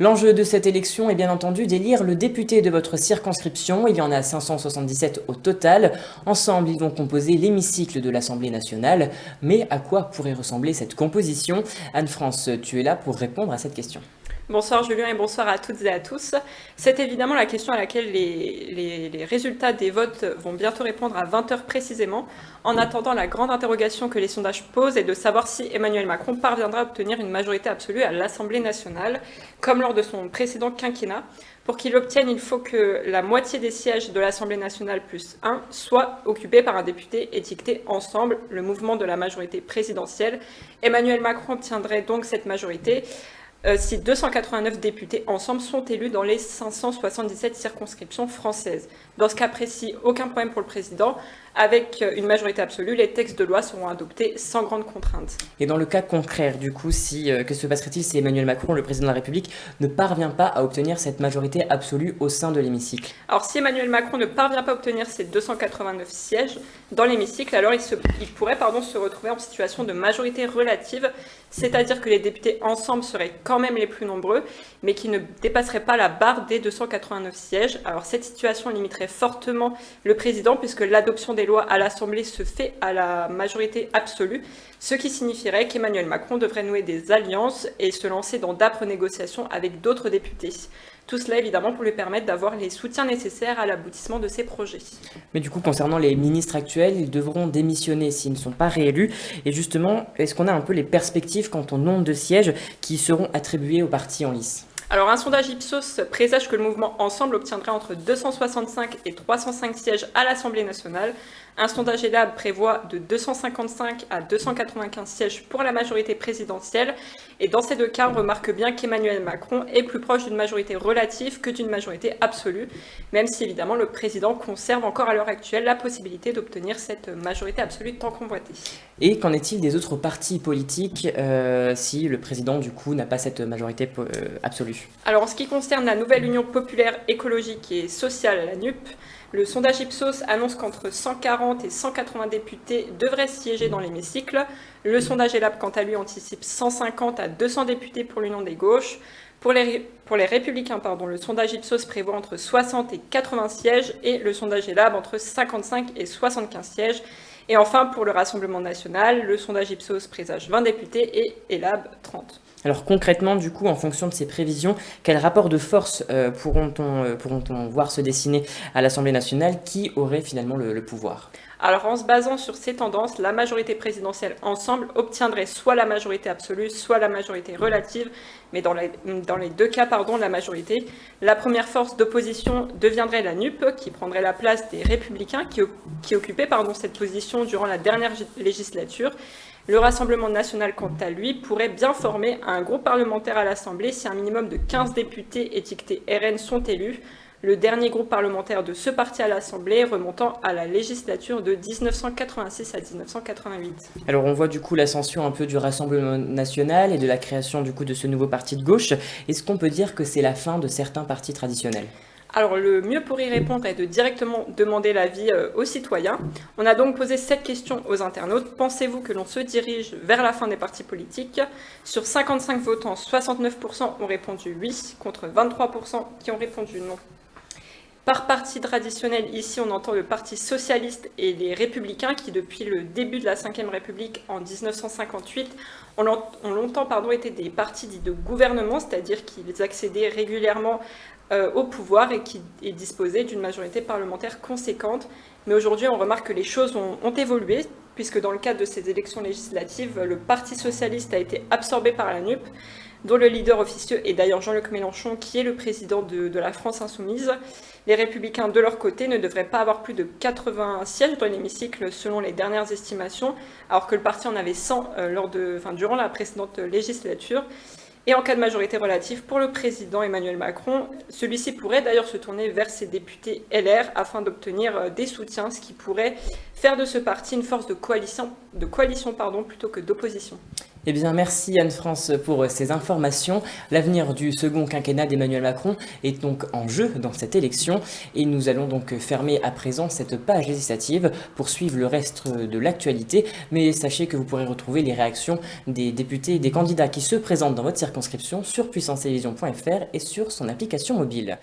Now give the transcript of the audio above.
L'enjeu de cette élection est bien entendu d'élire le député de votre circonscription. Il y en a 577 au total. Ensemble, ils vont composer l'hémicycle de l'Assemblée nationale. Mais à quoi pourrait ressembler cette composition? Anne-France, tu es là pour répondre à cette question. Bonsoir Julien et bonsoir à toutes et à tous. C'est évidemment la question à laquelle les résultats des votes vont bientôt répondre à 20 heures précisément. En attendant, la grande interrogation que les sondages posent est de savoir si Emmanuel Macron parviendra à obtenir une majorité absolue à l'Assemblée nationale, comme lors de son précédent quinquennat. Pour qu'il l'obtienne, il faut que la moitié des sièges de l'Assemblée nationale plus 1 soient occupés par un député étiqueté Ensemble, le mouvement de la majorité présidentielle. Emmanuel Macron obtiendrait donc cette majorité si 289 députés ensemble sont élus dans les 577 circonscriptions françaises. Dans ce cas précis, aucun problème pour le président. Avec une majorité absolue, les textes de loi seront adoptés sans grande contrainte. Et dans le cas contraire, du coup, que se passerait-il si Emmanuel Macron, le président de la République, ne parvient pas à obtenir cette majorité absolue au sein de l'hémicycle? Alors si Emmanuel Macron ne parvient pas à obtenir ces 289 sièges dans l'hémicycle, alors il pourrait se retrouver en situation de majorité relative, c'est-à-dire que les députés ensemble seraient quand même les plus nombreux, mais qui ne dépasseraient pas la barre des 289 sièges. Alors cette situation limiterait fortement le président, puisque l'adoption des lois à l'Assemblée se fait à la majorité absolue, ce qui signifierait qu'Emmanuel Macron devrait nouer des alliances et se lancer dans d'âpres négociations avec d'autres députés. Tout cela évidemment pour lui permettre d'avoir les soutiens nécessaires à l'aboutissement de ses projets. Mais du coup, concernant les ministres actuels, ils devront démissionner s'ils ne sont pas réélus. Et justement, est-ce qu'on a un peu les perspectives quant au nombre de sièges qui seront attribués aux partis en lice? Alors un sondage Ipsos présage que le mouvement Ensemble obtiendrait entre 265 et 305 sièges à l'Assemblée nationale. Un sondage ELAB prévoit de 255 à 295 sièges pour la majorité présidentielle. Et dans ces deux cas, on remarque bien qu'Emmanuel Macron est plus proche d'une majorité relative que d'une majorité absolue, même si évidemment le président conserve encore à l'heure actuelle la possibilité d'obtenir cette majorité absolue tant convoitée. Et qu'en est-il des autres partis politiques si le président, du coup, n'a pas cette majorité absolue? Alors en ce qui concerne la nouvelle Union populaire écologique et sociale, la NUP, le sondage Ipsos annonce qu'entre 140 et 180 députés devraient siéger dans l'hémicycle. Le sondage ELAB, quant à lui, anticipe 150 à 200 députés pour l'Union des gauches. Pour les Républicains, le sondage Ipsos prévoit entre 60 et 80 sièges et le sondage ELAB entre 55 et 75 sièges. Et enfin, pour le Rassemblement national, le sondage Ipsos présage 20 députés et ELAB 30. Alors concrètement, du coup, en fonction de ces prévisions, quel rapport de force pourront-on voir se dessiner à l'Assemblée nationale? Qui aurait finalement le pouvoir? Alors en se basant sur ces tendances, la majorité présidentielle ensemble obtiendrait soit la majorité absolue, soit la majorité relative, mais dans les deux cas, la majorité. La première force d'opposition deviendrait la NUP, qui prendrait la place des Républicains, qui occupaient cette position durant la dernière législature. Le Rassemblement national, quant à lui, pourrait bien former un groupe parlementaire à l'Assemblée si un minimum de 15 députés étiquetés RN sont élus. Le dernier groupe parlementaire de ce parti à l'Assemblée remontant à la législature de 1986 à 1988. Alors on voit du coup l'ascension un peu du Rassemblement national et de la création du coup de ce nouveau parti de gauche. Est-ce qu'on peut dire que c'est la fin de certains partis traditionnels? Alors le mieux pour y répondre est de directement demander l'avis aux citoyens. On a donc posé cette question aux internautes. Pensez-vous que l'on se dirige vers la fin des partis politiques? Sur 55 votants, 69% ont répondu oui, contre 23% qui ont répondu non. Par parti traditionnel, ici on entend le Parti socialiste et les Républicains qui, depuis le début de la Ve République en 1958, ont longtemps été des partis dits de gouvernement, c'est-à-dire qu'ils accédaient régulièrement au pouvoir et qui disposaient d'une majorité parlementaire conséquente. Mais aujourd'hui, on remarque que les choses ont évolué, puisque dans le cadre de ces élections législatives, le Parti socialiste a été absorbé par la NUP, dont le leader officieux est d'ailleurs Jean-Luc Mélenchon, qui est le président de la France insoumise. Les Républicains, de leur côté, ne devraient pas avoir plus de 80 sièges dans l'hémicycle, selon les dernières estimations, alors que le parti en avait 100 durant la précédente législature. Et en cas de majorité relative pour le président Emmanuel Macron, celui-ci pourrait d'ailleurs se tourner vers ses députés LR afin d'obtenir des soutiens, ce qui pourrait faire de ce parti une force de coalition plutôt que d'opposition. Eh bien, merci Anne-France pour ces informations. L'avenir du second quinquennat d'Emmanuel Macron est donc en jeu dans cette élection et nous allons donc fermer à présent cette page législative pour suivre le reste de l'actualité. Mais sachez que vous pourrez retrouver les réactions des députés et des candidats qui se présentent dans votre circonscription sur puissancetélévision.fr et sur son application mobile.